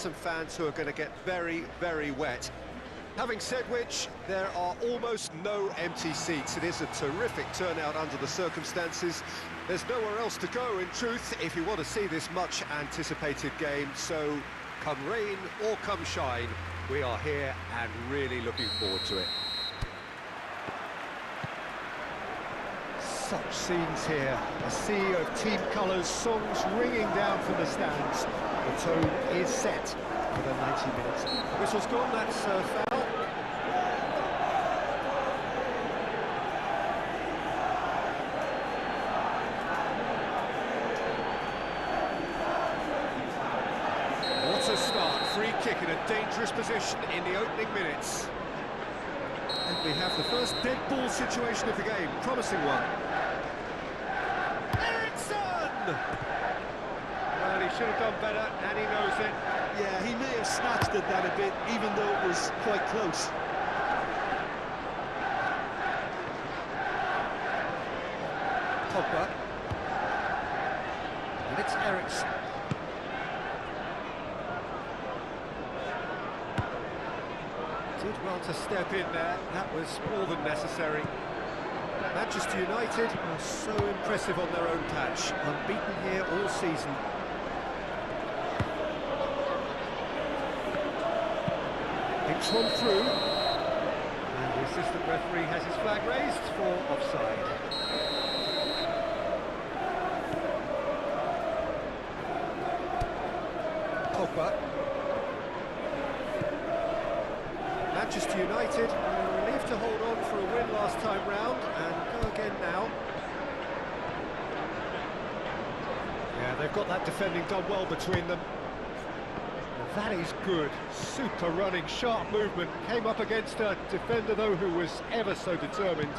some fans who are going to get very, very wet. Having said which, there are almost no empty seats. It is a terrific turnout under the circumstances. There's nowhere else to go, in truth, if you want to see this much-anticipated game. So, come rain or come shine, we are here and really looking forward to it. Such scenes here, a sea of team colours, songs ringing down from the stands. The tone is set for the 90 minutes. Whistle's gone, that's foul. What a start, free kick in a dangerous position in the opening minutes. And we have the first dead ball situation of the game, promising one. Well, he should have done better, and he knows it. Yeah, he may have snatched at that a bit, even though it was quite close. Pogba. And it's Eriksson. Did well to step in there, that was more than necessary. Manchester United are so impressive on their own patch, unbeaten here all season. It's one through, and the assistant referee has his flag raised for offside. Pogba. Manchester United are relieved to hold on for a win last time round, and go again now. Yeah, they've got that defending done well between them. Well, that is good. Super running, sharp movement. Came up against a defender, though, who was ever so determined.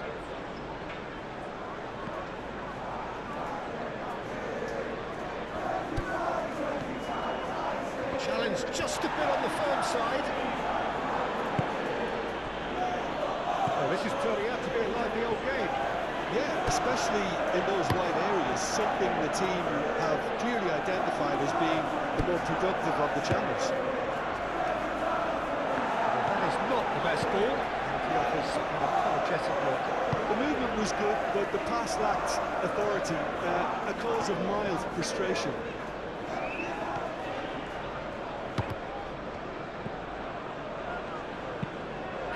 Challenge just a bit on the firm side. This is turning out to be a lively old game. Yeah, especially in those wide areas, something the team have clearly identified as being the more productive of the channels. Well, that is not the best ball, and he offers an apologetic look. The movement was good, but the pass lacked authority, a cause of mild frustration.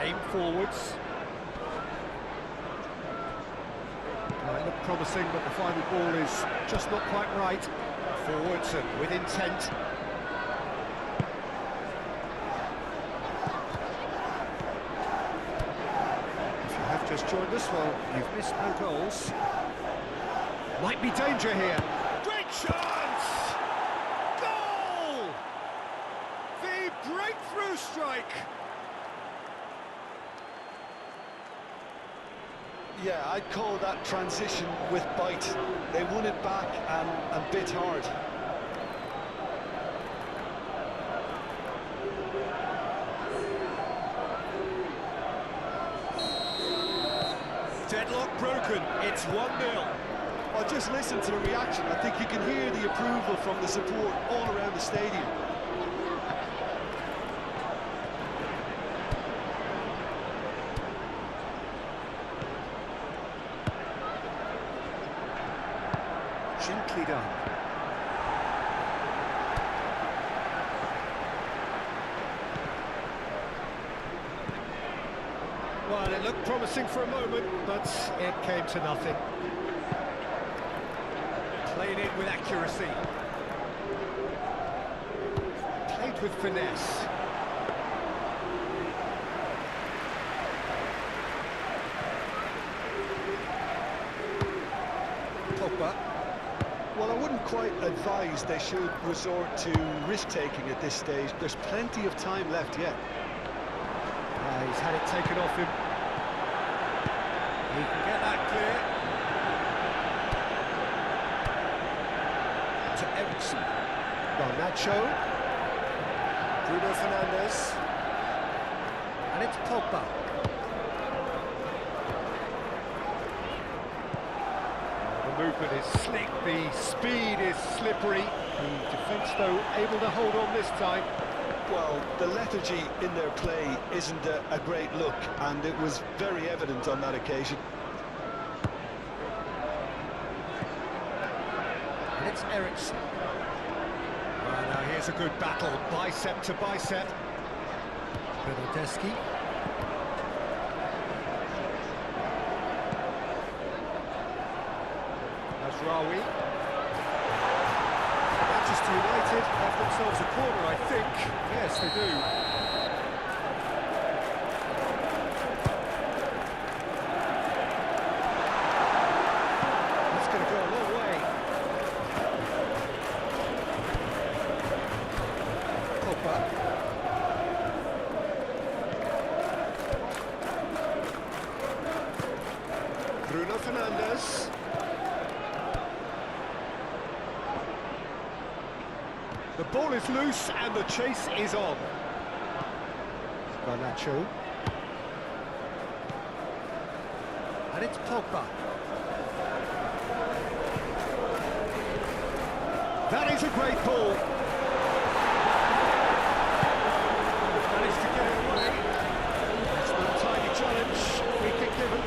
Aim forwards. It looked promising, but the final ball is just not quite right. Forwards and with intent. If you have just joined us, well, you've missed no goals. Might be danger here. Great chance! Goal! The breakthrough strike! Yeah, I'd call that transition with bite. They won it back and bit hard. Deadlock broken, it's 1-0. Well, just listen to the reaction. I think you can hear the approval from the support all around the stadium. Gently done. Well, it looked promising for a moment, but it came to nothing. Played in with accuracy. Played with finesse. Pogba. Well, I wouldn't quite advise they should resort to risk-taking at this stage. There's plenty of time left yet. He's had it taken off him. He can get that clear. To Eriksson. Garnacho. Bruno Fernandes. And it's Pogba. The movement is slick, the speed is slippery. The defence, though, able to hold on this time. Well, the lethargy in their play isn't a great look, and it was very evident on that occasion. And it's Eriksson. Well, now here's a good battle, bicep to bicep. Bernardeschi. Rawi. Manchester United have themselves a corner, I think. Yes, they do. That's going to go a long way. Pogba. Bruno Fernandes. The ball is loose and the chase is on. Garnacho. And it's Pogba. That is a great ball. Managed to get it away. It's not a tidy challenge. Free kick given.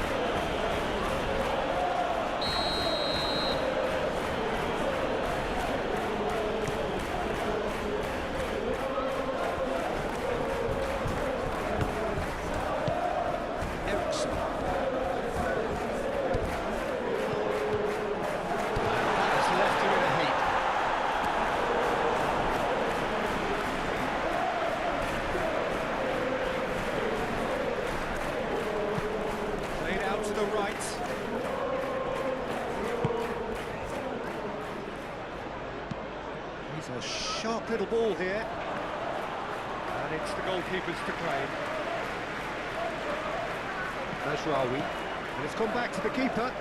The right. He's a sharp little ball here. And it's the goalkeepers to claim. Mazraoui. And it's gone back to the keeper.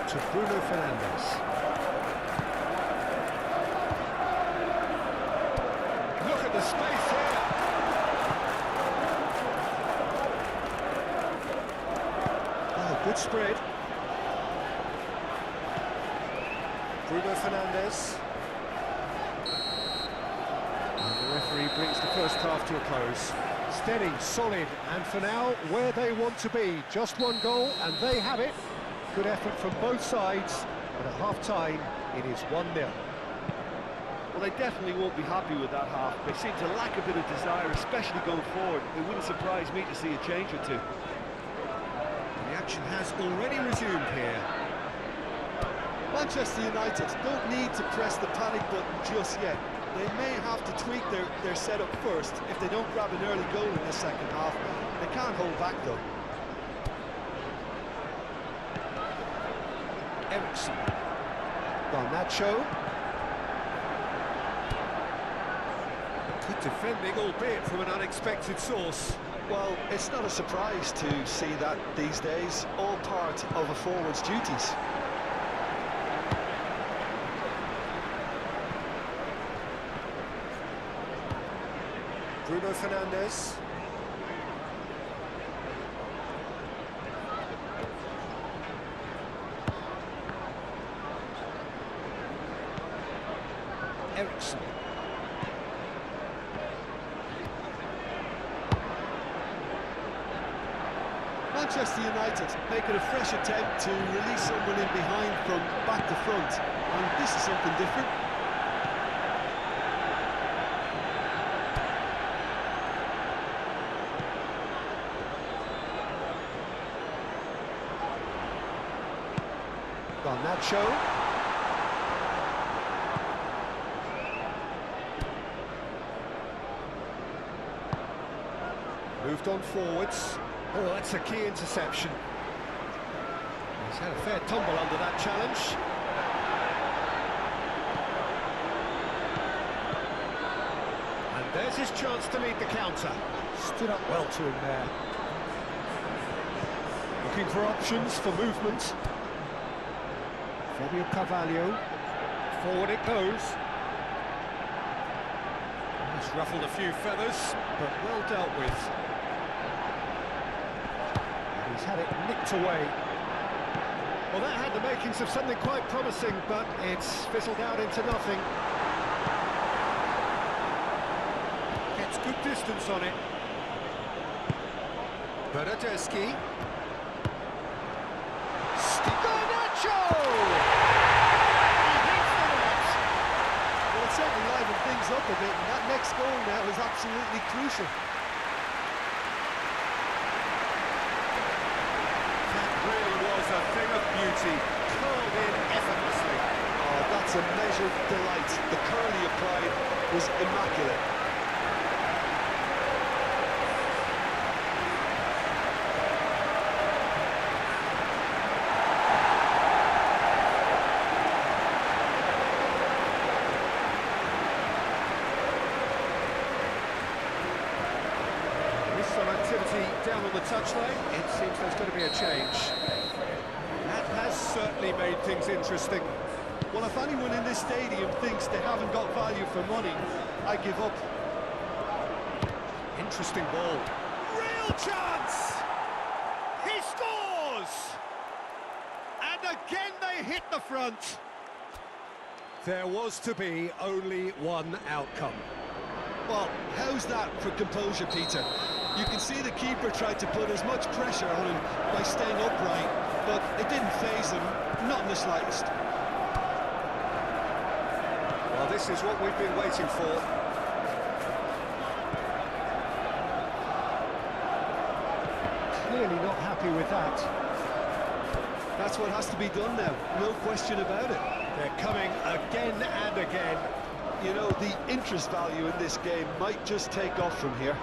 To Bruno Fernandes. The space here. Oh, good spread. Bruno Fernandes. And the referee brings the first half to a close. Steady, solid, and for now, where they want to be. Just one goal, and they have it. Good effort from both sides, but at half-time, it is 1-0. Well, they definitely won't be happy with that half. They seem to lack a bit of desire, especially going forward. It wouldn't surprise me to see a change or two. The action has already resumed here. Manchester United don't need to press the panic button just yet. They may have to tweak their setup first if they don't grab an early goal in the second half. They can't hold back, though. Eriksson. Garnacho. Good defending, albeit from an unexpected source. Well, it's not a surprise to see that these days, all part of a forward's duties. Bruno Fernandes. Eriksson. Manchester United making a fresh attempt to release someone in behind from back to front, and this is something different. Garnacho. Moved on forwards. Oh, that's a key interception. He's had a fair tumble under that challenge. And there's his chance to lead the counter. Stood up well to him there. Looking for options for movement. Fabio Carvalho. Forward it goes. He's ruffled a few feathers, but well dealt with. He's had it nicked away. Well, that had the makings of something quite promising, but it's fizzled out into nothing. Gets good distance on it. BroadCastCam. Garnacho! He hits the net. Well, it certainly livened things up a bit, and that next goal now is absolutely crucial. That really was a thing of beauty, curled in effortlessly. Oh, that's a measured delight. The curl he applied was immaculate. Some activity down on the touchline. It seems there's going to be a change. That has certainly made things interesting. Well, if anyone in this stadium thinks they haven't got value for money, I give up. Interesting ball. Real chance! He scores! And again they hit the front. There was to be only one outcome. Well, how's that for composure, Peter? You can see the keeper tried to put as much pressure on him by staying upright, but it didn't faze him, not in the slightest. Well, this is what we've been waiting for. Clearly not happy with that. That's what has to be done now, no question about it. They're coming again and again. You know, the interest value in this game might just take off from here.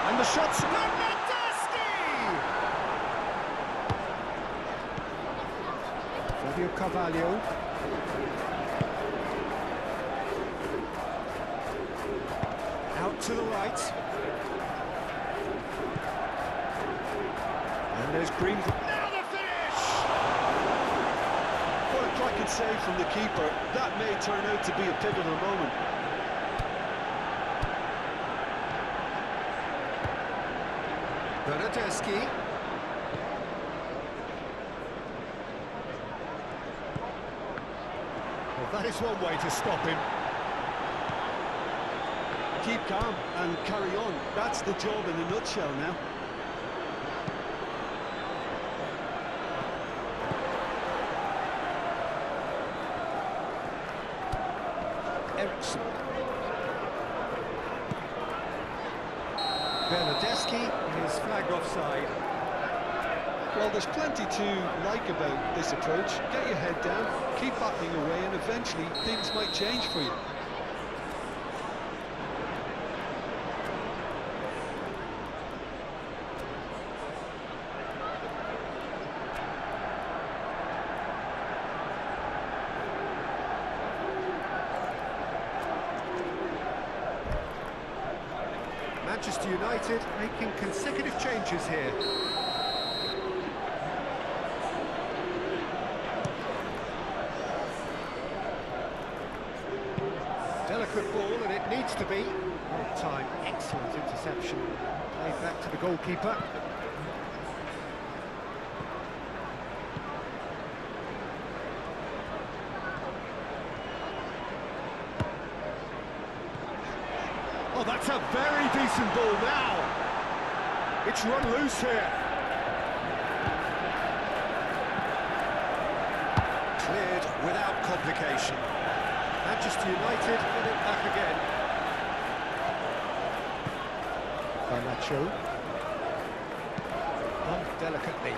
And the shot's FanViewCam.lua. Out to the right. And there's Green. Now the finish! What a cracking save from the keeper. That may turn out to be a pivotal moment. BroadCastCam. Well, that is one way to stop him. Keep calm and carry on. That's the job in a nutshell now. Eriksson. BroadCastCam is flagged offside. Well, there's plenty to like about this approach. Get your head down, keep battling away, and eventually things might change for you. Manchester United making consecutive changes here. Delicate ball, and it needs to be. Well time, excellent interception. Played back to the goalkeeper. Oh, that's a very decent ball now. It's run loose here. Cleared without complication. Manchester United get it back again. Garnacho. Bumped delicately.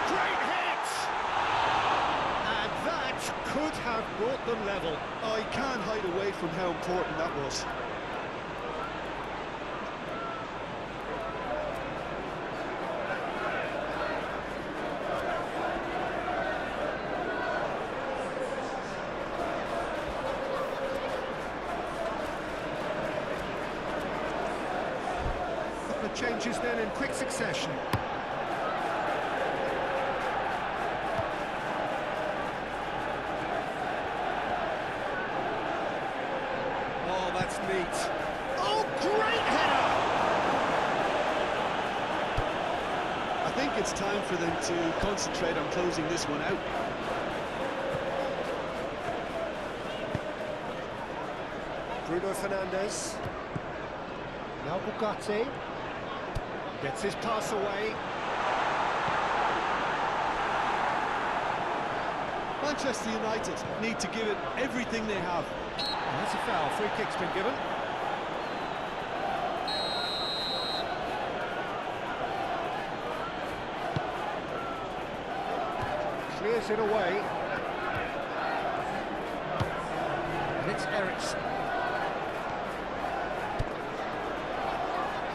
Great hit! And that could have brought them level. I can't hide away from how important that was. Couple of changes then in quick succession. that's neat. Oh, great header! I think it's time for them to concentrate on closing this one out. Bruno Fernandes. Now Bugatti. Gets his pass away. Manchester United need to give it everything they have. And that's a foul. Free kick's been given. Clears it away. And it's Ericsson.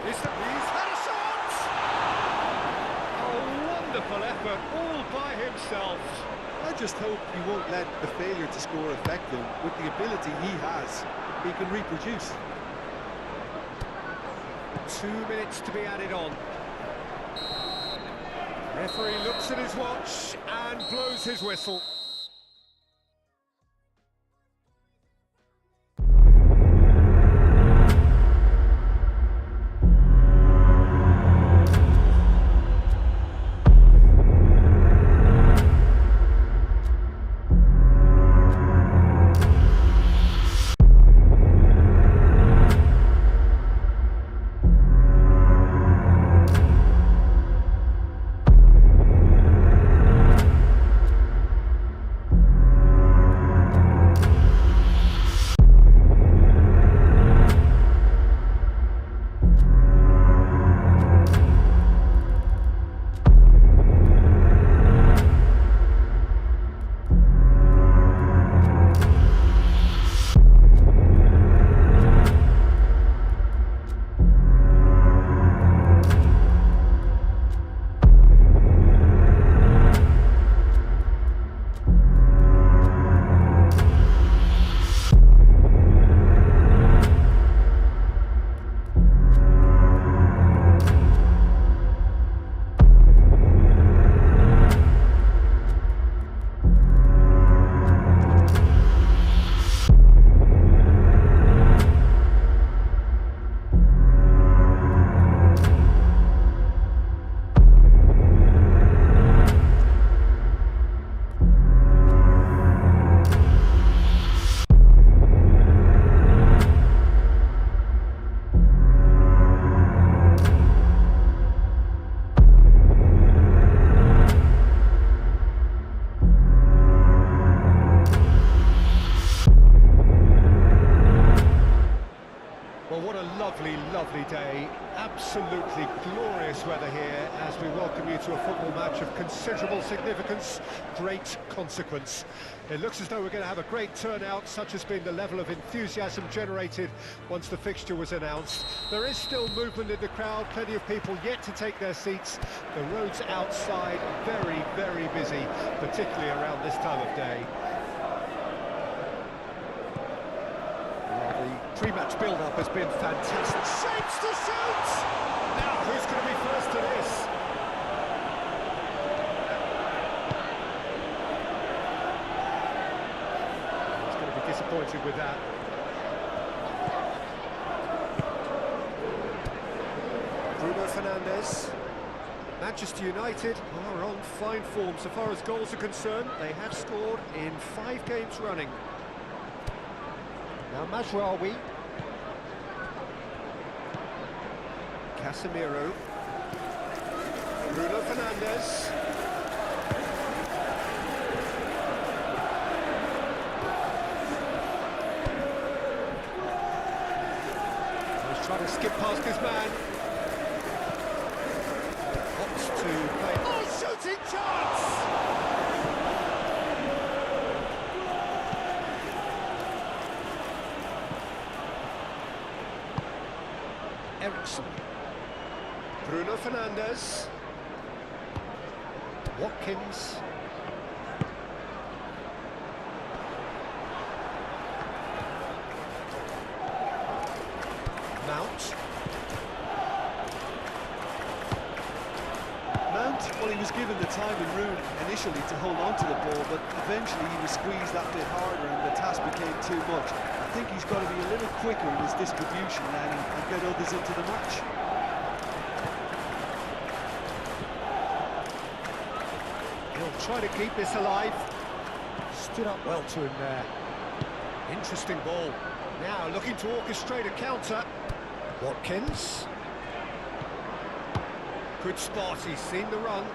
He's had a shot! A wonderful effort, all by himself. I just hope he won't let the failure to score affect him. With the ability he has, he can reproduce. 2 minutes to be added on. Referee looks at his watch and blows his whistle. Lovely day, absolutely glorious weather here as we welcome you to a football match of considerable significance, great consequence. It looks as though we're going to have a great turnout, such has been the level of enthusiasm generated once the fixture was announced. There is still movement in the crowd, plenty of people yet to take their seats. The roads outside very, very busy, particularly around this time of day. Pre-match build-up has been fantastic. Shapes to shoot! Now, who's going to be first to this? He's going to be disappointed with that. Bruno Fernandes. Manchester United are on fine form so far as goals are concerned. They have scored in 5 games running. Now Mazraoui. Casemiro. Bruno Fernandes. He's trying to skip past his man. Opts to play. Oh, shooting chance! Ericsson. Bruno Fernandes. Watkins. Mount. Well, he was given the time and room initially to hold on to the ball, but eventually he was squeezed that bit harder and the task became too much. think he's got to be a little quicker in his distribution then and get others into the match. He'll try to keep this alive. Stood up well to him there. Interesting ball. Now looking to orchestrate a counter. Watkins. Good spot, he's seen the run.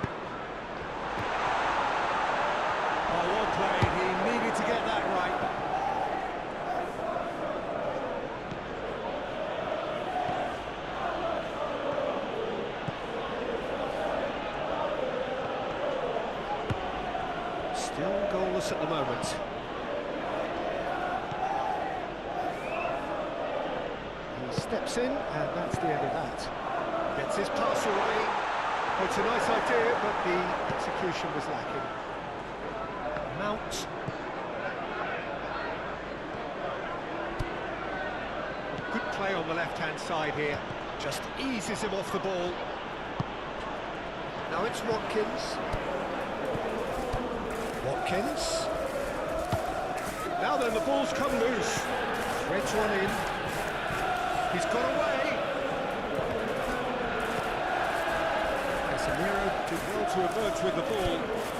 Oh, well played, he needed to get that right. Still goalless at the moment. He steps in, and that's the end of that. Gets his pass away. It's a nice idea, but the execution was lacking. Mount. Good play on the left-hand side here. Just eases him off the ball. Now it's Watkins. Watkins. Now then, the ball's come loose. Threads one in. He's got away. Casemiro did well to emerge with the ball.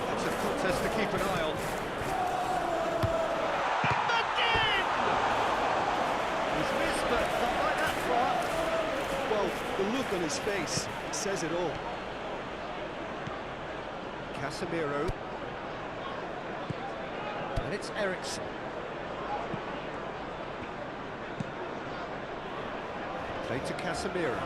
That's a contest to keep an eye on. Again! He's missed, but not like that far. Well, the look on his face says it all. Casemiro. And it's Eriksson. Play to Casemiro.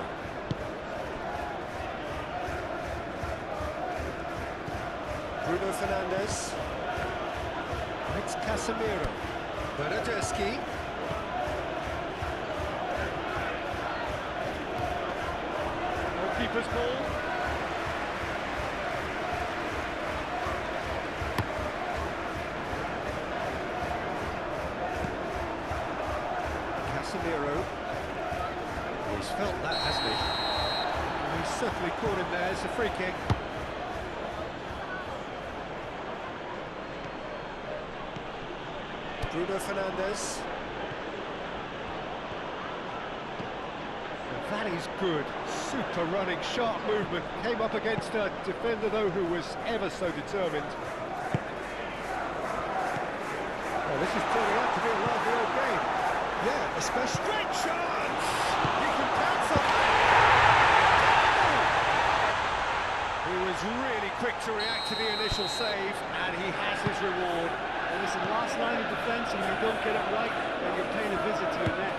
Bruno Fernandes. And it's Casemiro. Bernardeschi. Goalkeeper's ball. Casemiro. He's felt that, hasn't he? And he's certainly caught him there. It's a free kick. Bruno Fernandes. That is good. Super running, sharp movement. Came up against a defender, though, who was ever so determined. Oh, this is turning out to be a lively old game. Yeah, especially... Great chance! He can cancel. He was really quick to react to the initial save, and he has his reward. And listen, last line of defence, and you don't get it right, and you're paying a visit to your net.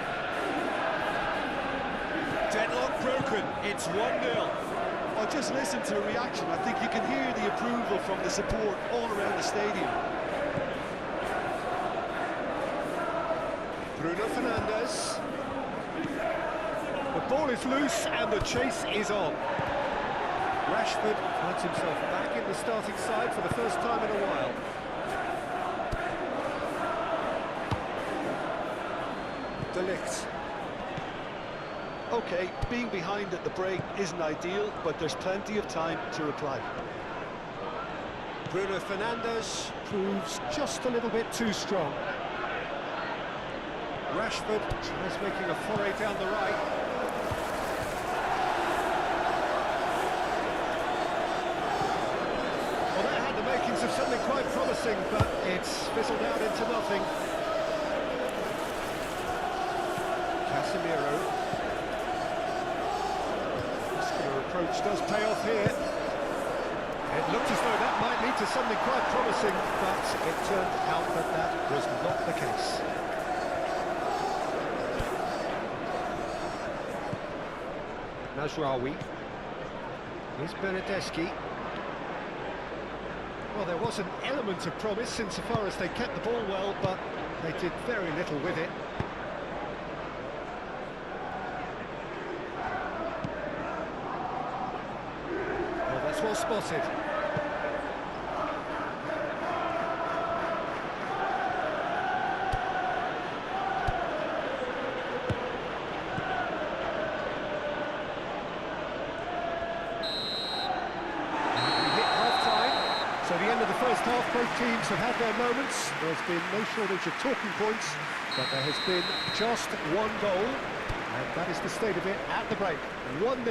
Deadlock broken, it's 1-0. Oh, just listen to the reaction. I think you can hear the approval from the support all around the stadium. Bruno Fernandes. The ball is loose and the chase is on. Rashford finds himself back in the starting side for the first time in a while. De Ligt. Okay, being behind at the break isn't ideal, but there's plenty of time to reply. Bruno Fernandes proves just a little bit too strong. Rashford tries making a foray down the right. Well, that had the makings of something quite promising, but it's fizzled out into nothing. Casemiro. Muscular approach does pay off here. It looked as though that might lead to something quite promising, but it turned out that that was not the case. Mazraoui. Here's Bernardeschi. Well, there was an element of promise insofar as they kept the ball well, but they did very little with it. Well, that's well spotted. So the end of the first half Both teams have had their moments. There's been no shortage of talking points, but there has been just one goal, and that is the state of it at the break. 1-0.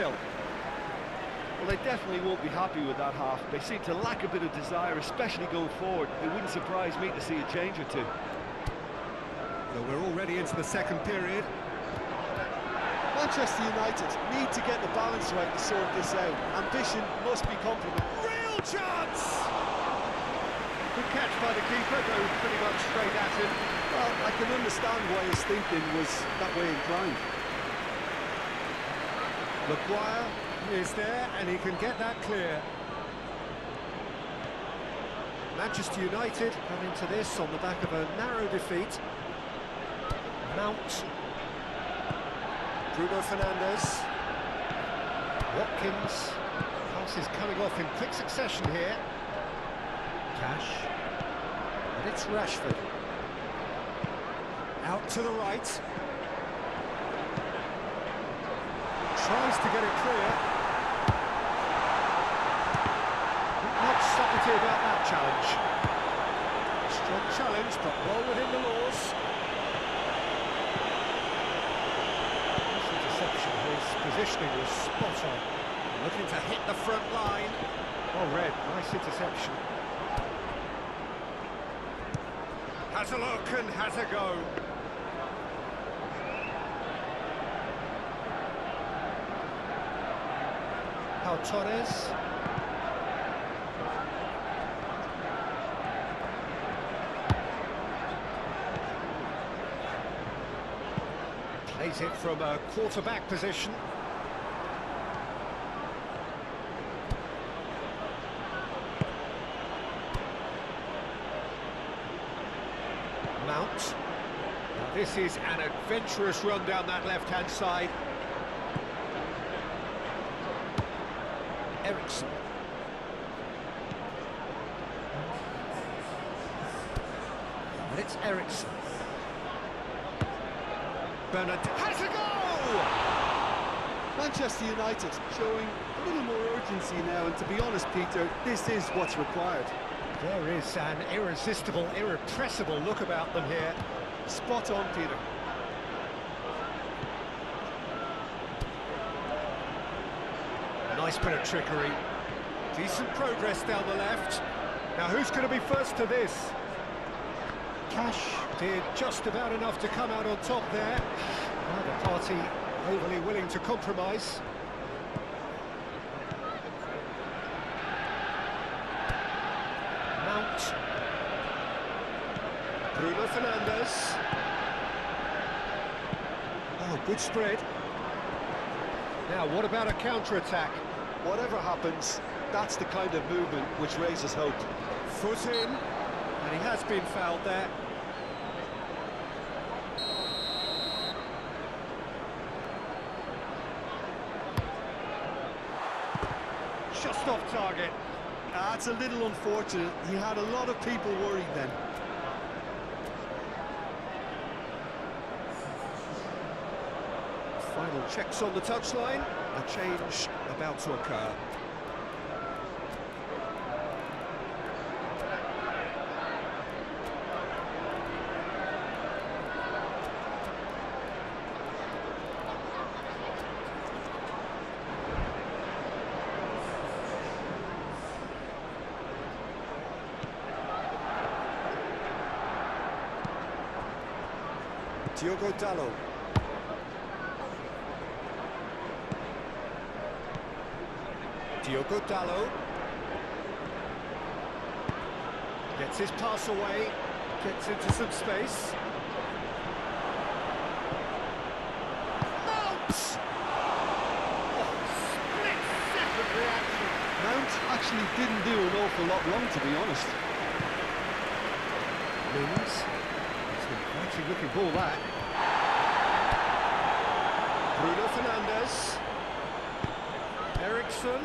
Well, they definitely won't be happy with that half. They seem to lack a bit of desire, especially going forward. It wouldn't surprise me to see a change or two. So we're already into the second period. Manchester United need to get the balance right to sort this out. Ambition must be complemented. Real chance! Good catch by the keeper, goes pretty much straight at him. Well, I can understand why his thinking was that way inclined. Maguire is there, and he can get that clear. Manchester United come into this on the back of a narrow defeat. Mount. Bruno Fernandes. Watkins. Passes coming off in quick succession here. Cash. And it's Rashford. Out to the right. Tries to get it clear. Not subtlety about that challenge. Strong challenge, but well within the laws. This interception, his positioning was spot on. Looking to hit the front line. Well read, nice interception. Has a look and has a go. Torres. Plays it from a quarterback position. Mount. Now this is an adventurous run down that left-hand side. Ericsson. And it's Ericsson. Bernard has a goal! Manchester United showing a little more urgency now, and to be honest, Peter, this is what's required. There is an irresistible, irrepressible look about them here. Spot on, Peter. Nice bit of trickery. Decent progress down the left. Now who's going to be first to this? Cash did just about enough to come out on top there. Neither party overly willing to compromise. Mount. Bruno Fernandes. Oh, good spread. Now, what about a counter-attack? Whatever happens, that's the kind of movement which raises hope. Foot in, and he has been fouled there. Just off target. That's a little unfortunate. He had a lot of people worried then. Final checks on the touchline. A change about to occur. Diogo Dalot. Diogo Dalot gets his pass away, gets into some space. Mount! Oh, split-second reaction. Mount actually didn't do an awful lot wrong, to be honest. Mings. It's an exciting looking ball, that. Bruno Fernandes. Ericsson.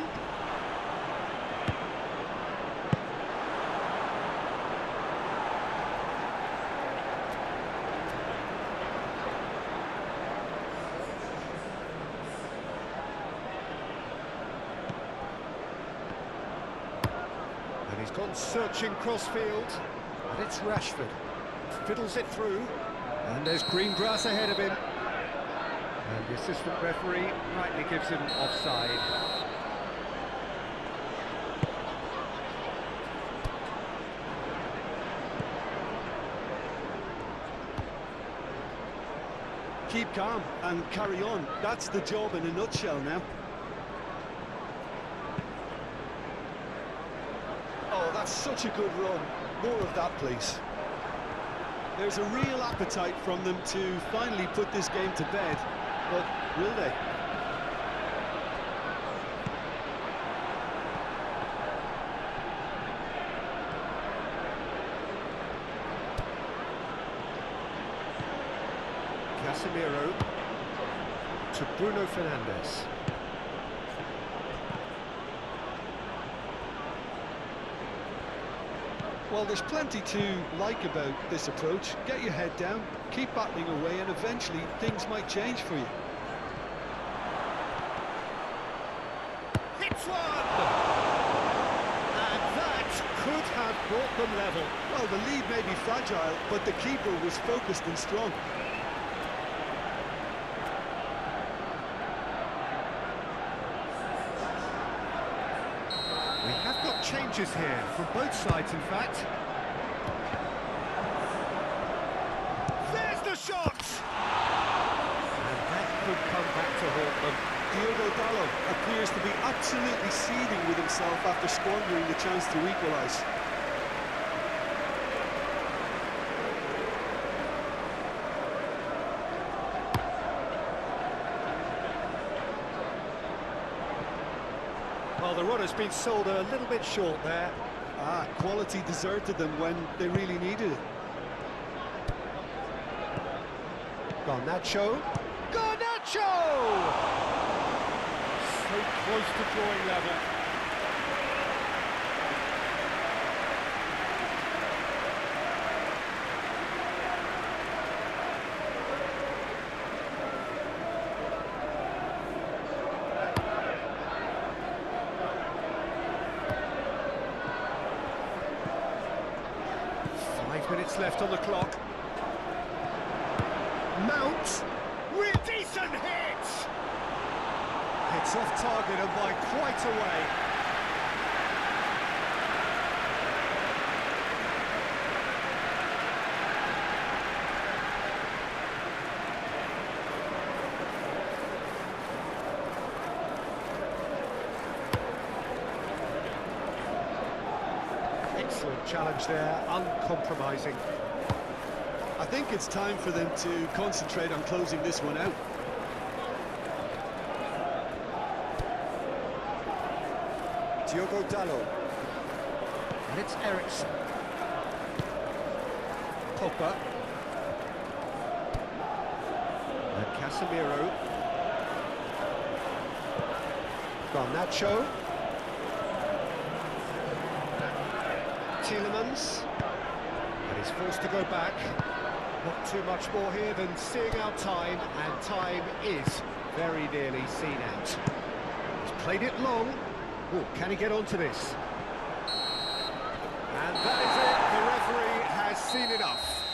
He's gone searching crossfield, and it's Rashford. Fiddles it through, and there's green grass ahead of him. And the assistant referee rightly gives him offside. Keep calm and carry on. That's the job in a nutshell now. Oh, that's such a good run. More of that, please. There's a real appetite from them to finally put this game to bed, but will they? Casemiro to Bruno Fernandes. Well, there's plenty to like about this approach. Get your head down, keep battling away, and eventually things might change for you. Hits one! And that could have brought them level. Well, the lead may be fragile, but the keeper was focused and strong. We have got changes here from both sides, in fact. There's the shot! And that could come back to haunt them. Diogo Dalot appears to be absolutely seething with himself after squandering the chance to equalise. Well, the run has been sold a little bit short there. Quality deserted them when they really needed it. Garnacho! Garnacho! So close to drawing level. Minutes left on the clock. Mount, with decent hit! It's off target and by quite a way. Excellent challenge there, uncompromising. I think it's time for them to concentrate on closing this one out. Diogo Dalot. And it's Ericsson. Pogba. And Casemiro. Garnacho. Tielemans. And he's forced to go back. Not too much more here than seeing out time, and time is very nearly seen out. He's played it long. Oh, can he get onto this? And that is it. The referee has seen enough.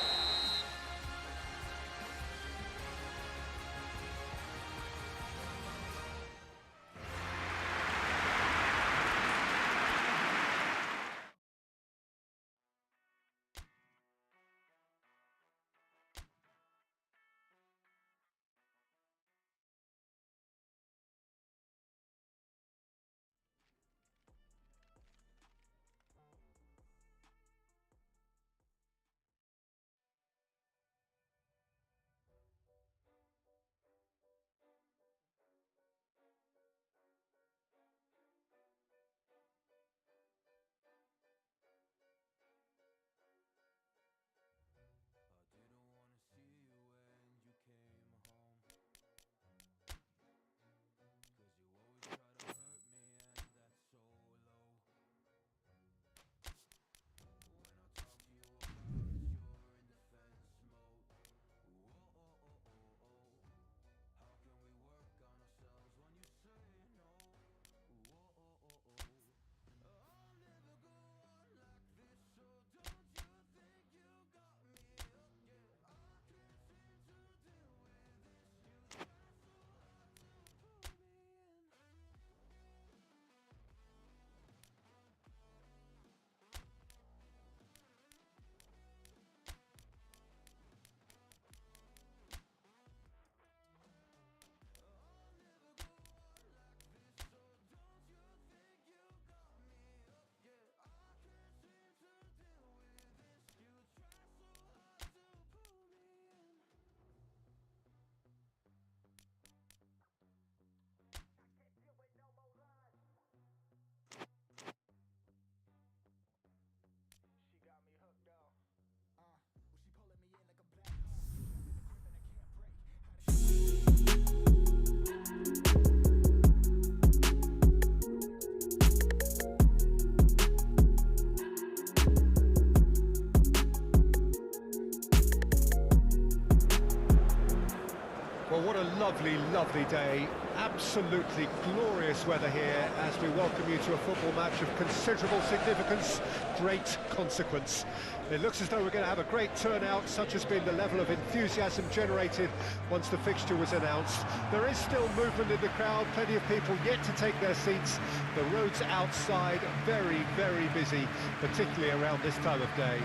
what a lovely, lovely day. Absolutely glorious weather here as we welcome you to a football match of considerable significance, great consequence. It looks as though we're going to have a great turnout, such has been the level of enthusiasm generated once the fixture was announced. There is still movement in the crowd, plenty of people yet to take their seats. The roads outside very, very busy, particularly around this time of day.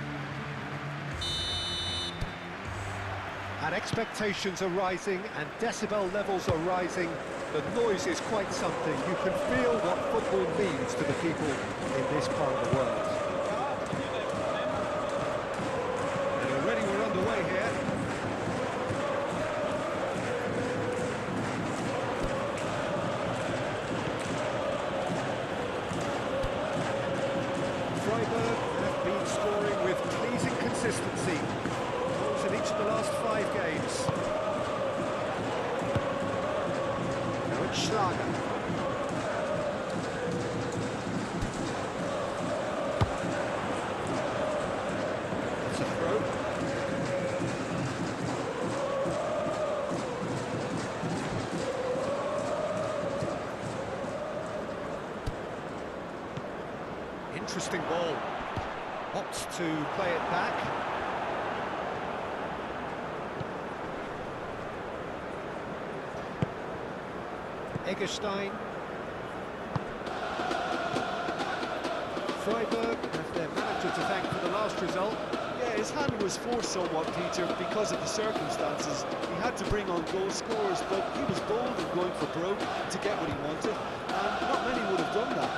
And expectations are rising and decibel levels are rising. The noise is quite something. You can feel what football means to the people in this part of the world. And already we're underway here. Freiburg have been scoring with pleasing consistency. In each of the last 5 games. Now it's Schlager. It's a throw. Interesting ball. Opts to play it back. Eggestein. Freiburg have their manager to thank for the last result. Yeah, his hand was forced somewhat, Peter, because of the circumstances. He had to bring on goal scorers, but he was bold in going for broke to get what he wanted, and not many would have done that.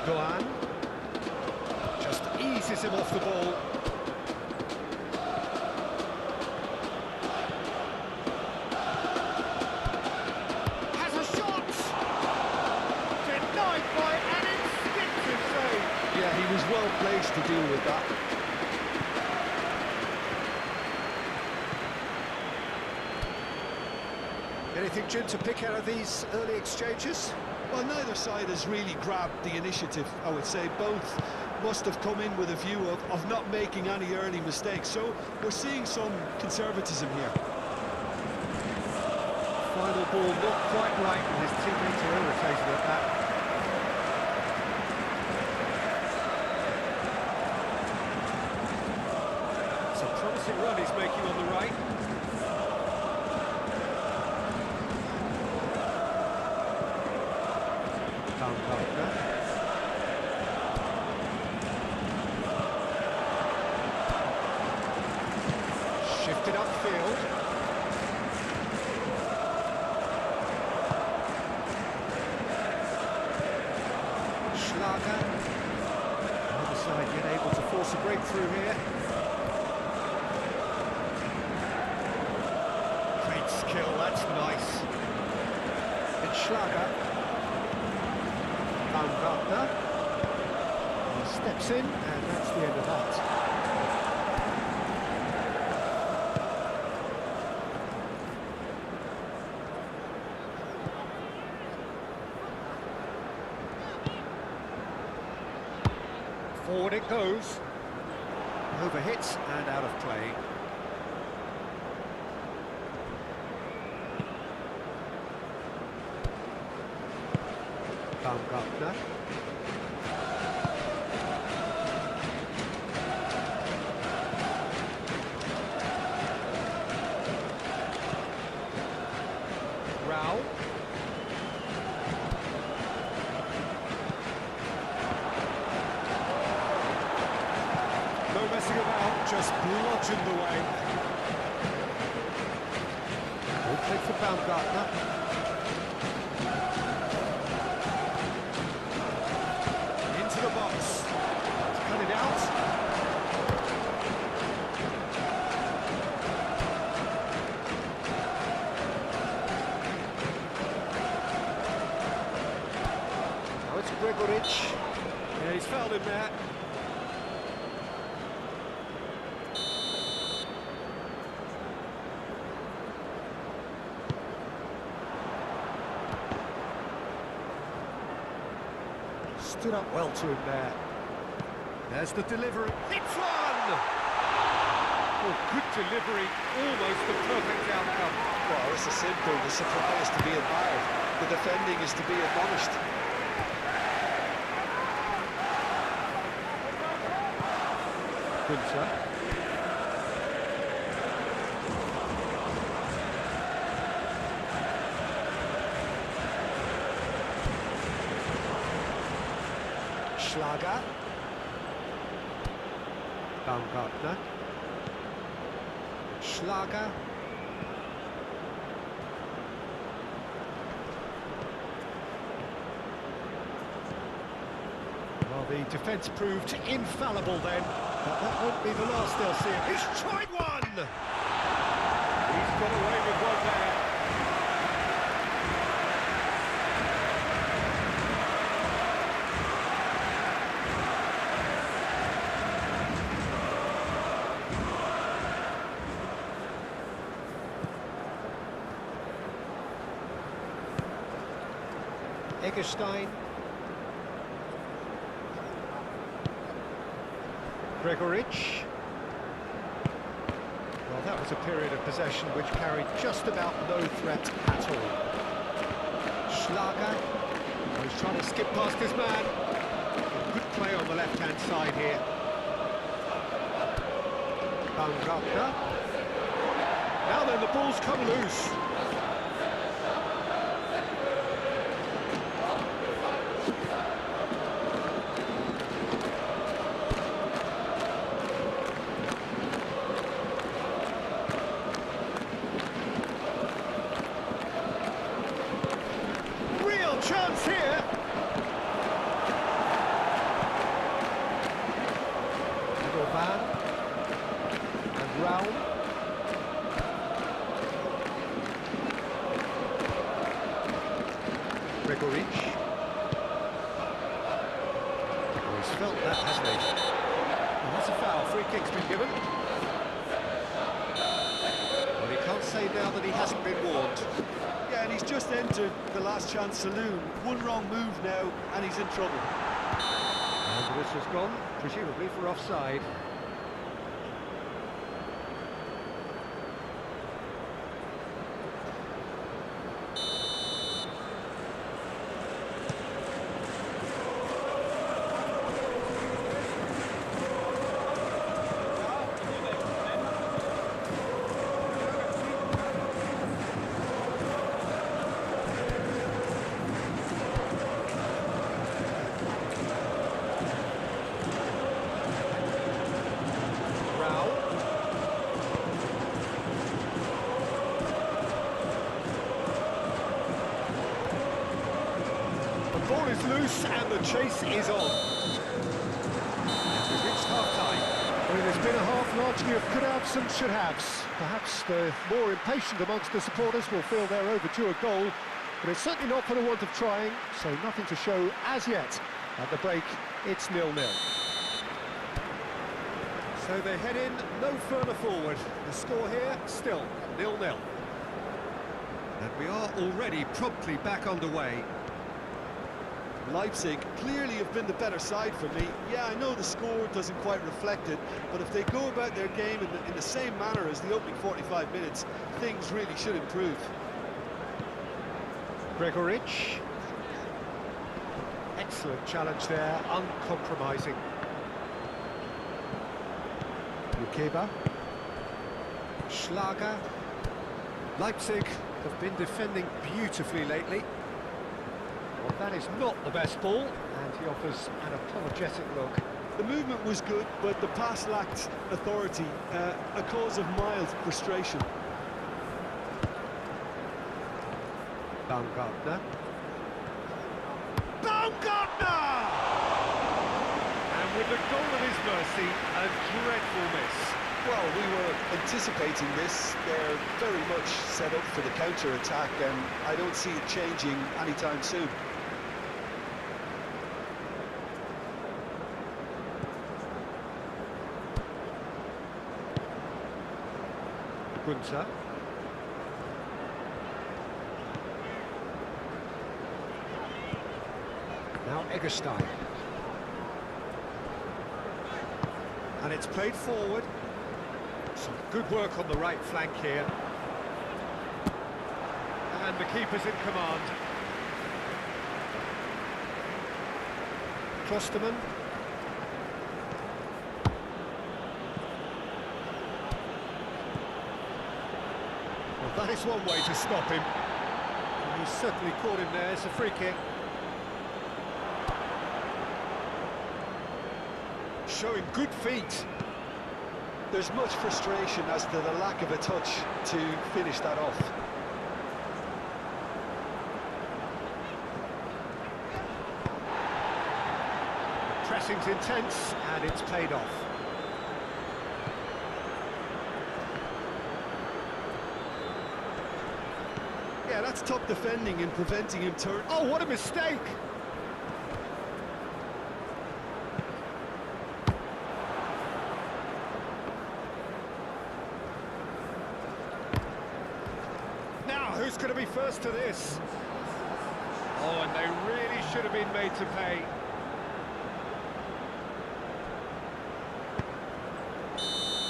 Doan just eases him off the ball. He was well placed to deal with that. Anything, Jim, to pick out of these early exchanges? Well, neither side has really grabbed the initiative, I would say. Both must have come in with a view of not making any early mistakes. So we're seeing some conservatism here. Final ball not quite right, and his teammates are irritated at that. Run he's making on the right. Baumgartner. Shifted upfield. Schlager. The other side yet able to force a breakthrough here. Skill, that's nice. It's Schlager. Baumgartner. He steps in, and that's the end of that. Forward it goes. Overhit and out of play. Baumgartner. Rao. No messing about, just bludgeoned away. Good play for Baumgartner. Into the box. Cut it out. Now it's Gregoric. Yeah, he's fouled him there. Stood up well to him there. There's the delivery. It's one! Oh, good delivery, almost the perfect outcome. Well, it's a simple. The supply is to be admired. The defending is to be admonished. Günther. Schlager. Baumgartner. Schlager. Well, the defence proved infallible then, but that won't be the last they'll see him. He's tried one! He's got away with one there. Eggestein. Gregorich. Well, that was a period of possession which carried just about no threat at all. Schlager. Oh, he's trying to skip past his man. Good play on the left-hand side here. Baumgartner. Now then, the ball's come loose. Chance here. Van and Raum. Gregorich. Oh, he's felt that, hasn't he? Well, that's a foul. Free kick's been given. Well, he can't say now that he hasn't been warned. Yeah, and he's just entered the last chance saloon. One wrong move now, and he's in trouble. And the whistle's gone, presumably for offside. The ball is loose and the chase is on. We've reached half-time. Well, there's been a half largely of could-haves and should-haves. Perhaps the more impatient amongst the supporters will feel they're overdue a goal, but it's certainly not for the want of trying, so nothing to show as yet. At the break, it's 0-0. So they head in no further forward. The score here, still 0-0. And we are already promptly back underway. Leipzig clearly have been the better side for me. Yeah, I know the score doesn't quite reflect it, but if they go about their game in the same manner as the opening 45 minutes, things really should improve. Gregorich. Excellent challenge there, uncompromising. Lukeba. Schlager. Leipzig have been defending beautifully lately. Well, that is not the best ball, and he offers an apologetic look. The movement was good, but the pass lacked authority, a cause of mild frustration. Baumgartner. Baumgartner! And with the goal at his mercy, a dreadful miss. Well, we were anticipating this. They're very much set up for the counter-attack, and I don't see it changing anytime soon. Günther. Now Eggestein. And it's played forward. Some good work on the right flank here. And the keeper's in command. Klosterman. Well, that is one way to stop him. And he's certainly caught him there. It's a free kick. Showing good feet. There's much frustration as to the lack of a touch to finish that off. Pressing's intense, and it's paid off. Yeah, that's top defending and preventing him turn. Oh, what a mistake! Now, who's going to be first to this? Oh, and they really should have been made to pay.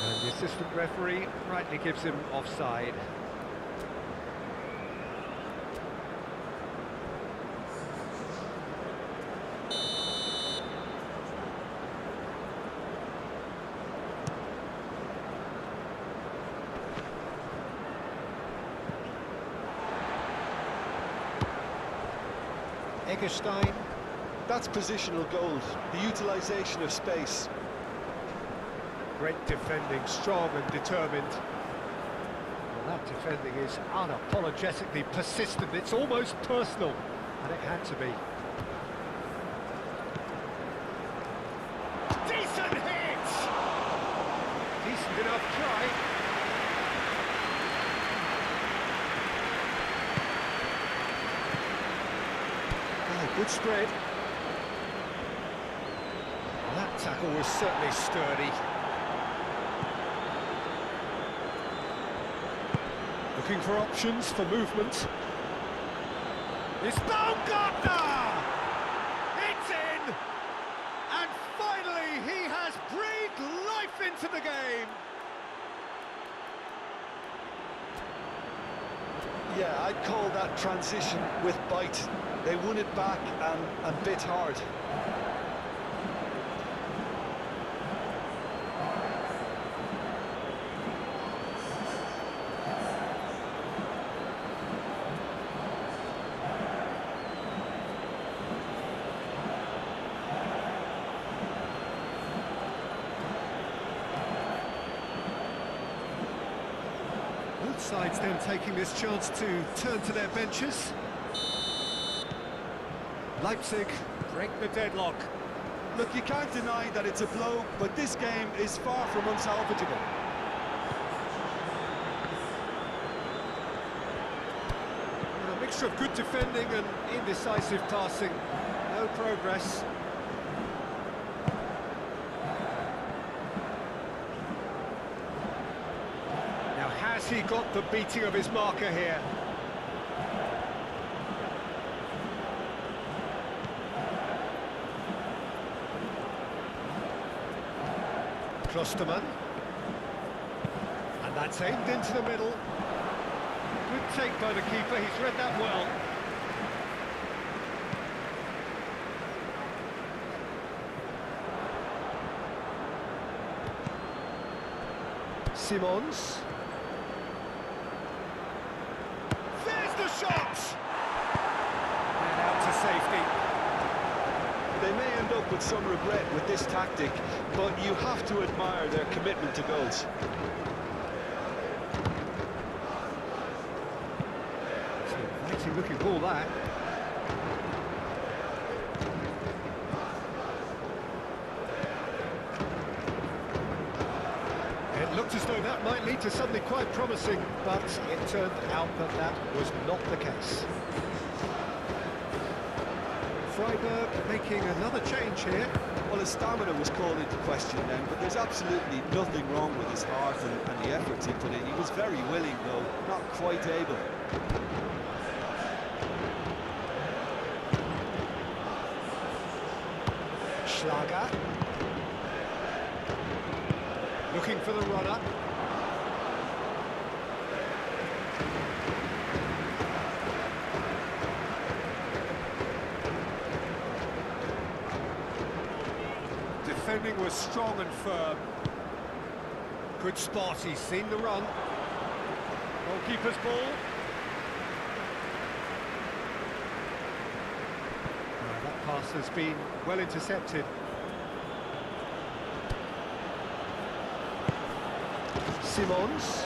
And the assistant referee rightly gives him offside. Eggestein. That's positional gold, the utilisation of space. Great defending, strong and determined. Well, that defending is unapologetically persistent. It's almost personal, and it had to be. Decent hit! Decent enough try. Oh, good spread. Well, that tackle was certainly sturdy. Looking for options for movement. It's Baumgartner! It's in! And finally he has breathed life into the game! Yeah, I'd call that transition with bite. They won it back and bit hard. Both sides then taking this chance to turn to their benches. Leipzig break the deadlock. Look, you can't deny that it's a blow, but this game is far from unsalvageable. A mixture of good defending and indecisive passing. No progress. Now, has he got the beating of his marker here? Klosterman. And that's aimed into the middle. Good take by the keeper, he's read that well. Simons. There's the shot! And out to safety. They may end up with some regret with this tactic, but you have to admire their commitment to goals. It's an looking ball, that. It looked as though that might lead to something quite promising, but it turned out that that was not the case. Freiburg making another change here. Well, his stamina was called into question then, but there's absolutely nothing wrong with his heart and the efforts he put in. He was very willing, though, not quite able. Schlager. Looking for the runner. Everything was strong and firm. Good spot, he's seen the run. Goalkeeper's ball. That pass has been well intercepted. Simons.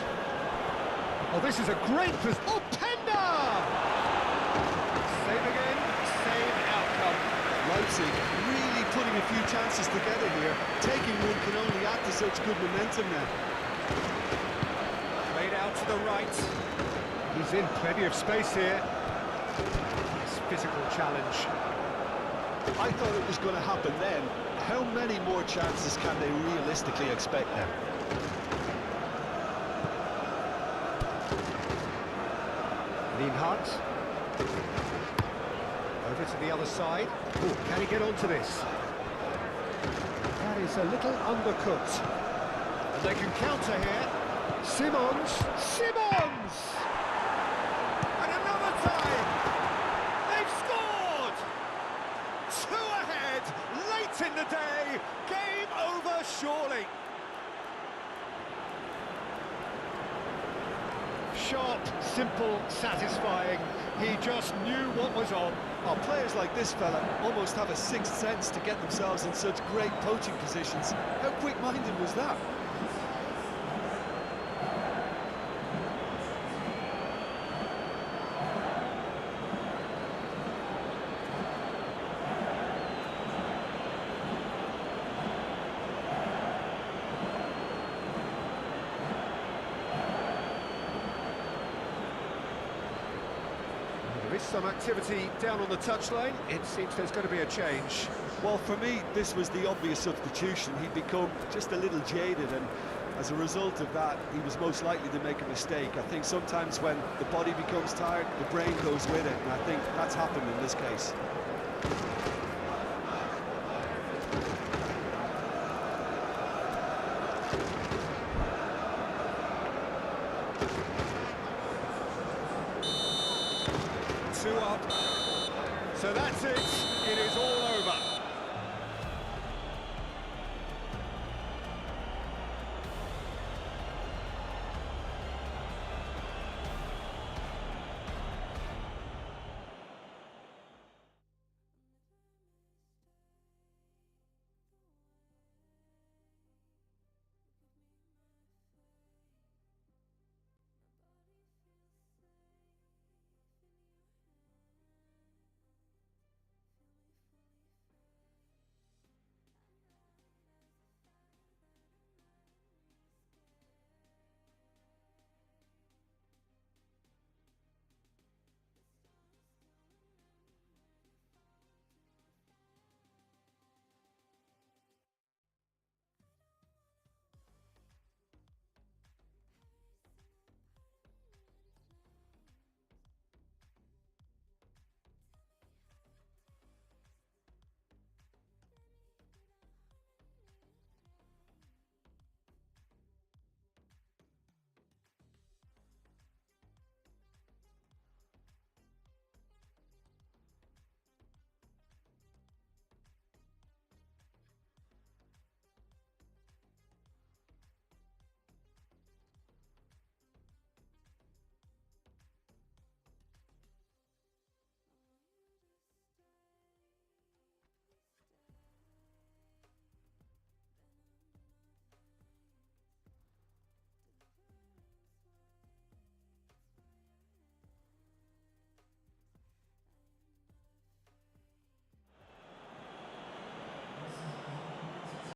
Oh, this is a great position. Oh, Penda! Save again, same outcome. Leipzig really putting a few chances together here. Taking one can only add to such good momentum now. Played out to the right. He's in plenty of space here. Nice physical challenge. I thought it was going to happen then. How many more chances can they realistically expect now? Lienhardt. Over to the other side. Ooh, can he get onto this? That is a little undercooked. And they can counter here. Simons! Simons! And another time! They've scored! 2 ahead, late in the day. Game over, surely. Sharp, simple, satisfying. He just knew what was on. Oh, players like this fella almost have a sixth sense to get themselves in such great poaching positions. How quick-minded was that? There is some activity down on the touchline. It seems there's going to be a change. Well, for me, this was the obvious substitution. He'd become just a little jaded, and as a result of that, he was most likely to make a mistake. I think sometimes when the body becomes tired, the brain goes with it, and I think that's happened in this case. Two up. So that's it. It is all over.